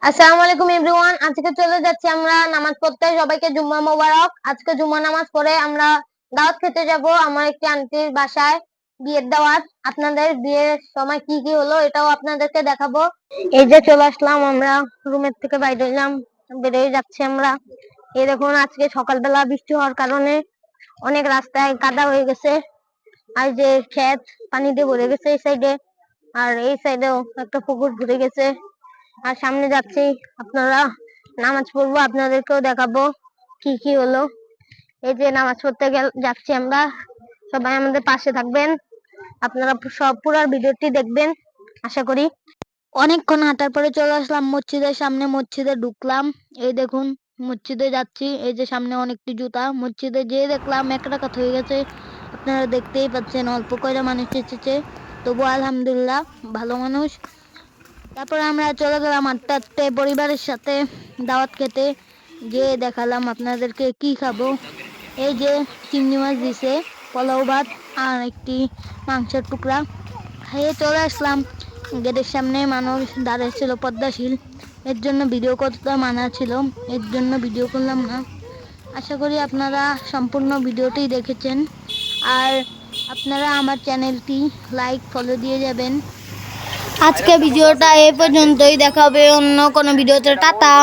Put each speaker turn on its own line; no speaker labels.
আসসালামু আলাইকুম এভরিওয়ান। আজকে চলে যাচ্ছি আমরা নামাজ পড়তে। সবাইকে জুম্মা মোবারক। আজকে জুম্মা নামাজ পড়ে আমরা দাওয়াত খেতে যাব আমার একটি আন্টির বাসায়, বিয়ের দাওয়াত। আপনাদের বিয়ের সময় কি কি হলো এটাও আপনাদেরকে দেখাবো। এই যে চলে আসলাম, আমরা রুমের থেকে বাইরে হইলাম, বেরিয়ে যাচ্ছি আমরা। এই দেখুন, আজকে সকালবেলা বৃষ্টি হওয়ার কারণে অনেক রাস্তায় কাদা হয়ে গেছে। আর যে ক্ষেত পানি দিয়ে ভরে গেছে এই সাইডে, আর এই সাইডেও একটা পুকুর ভরে গেছে। আর সামনে যাচ্ছি, আপনারা নামাজ পড়বো, আপনাদেরকেও দেখাবো কি কি হলো। এই যে নামাজ পড়তে যাচ্ছি আমরা, সবাই আমাদের পাশে থাকবেন। আপনারা সব পুরো ভিডিওটি দেখবেন আশা করি। অনেকক্ষণ হাঁটার পরে চলে আসলাম মসজিদের সামনে। মসজিদে ঢুকলাম, এই দেখুন মসজিদে যাচ্ছি। এই যে সামনে অনেকটি জুতা। মসজিদে যেয়ে দেখলাম এক রাকাত হয়ে গেছে। আপনারা দেখতেই পাচ্ছেন অল্প কয়টা মানুষ এসেছে, তবু আলহামদুলিল্লাহ ভালো মানুষ। তারপর আমরা চলে গেলাম হাঁটতে হাঁটতে পরিবারের সাথে দাওয়াত খেতে। গিয়ে দেখালাম আপনাদেরকে কি খাবো। এই যে চিংড়ি মাছ দিছে, পোলাও ভাত আর একটি মাংসের টুকরা। খেয়ে চলে আসলাম। গেটের সামনে মানুষ দাঁড়িয়ে ছিল পদ্মাশীল, এর জন্য ভিডিও করতে মানা ছিল, এর জন্য ভিডিও করলাম না। আশা করি আপনারা সম্পূর্ণ ভিডিওটি দেখেছেন। আর আপনারা আমার চ্যানেলটি লাইক ফলো দিয়ে যাবেন। আজকে ভিডিওটা এই পর্যন্তই, দেখা হবে অন্য কোনো ভিডিওতে। টাটা।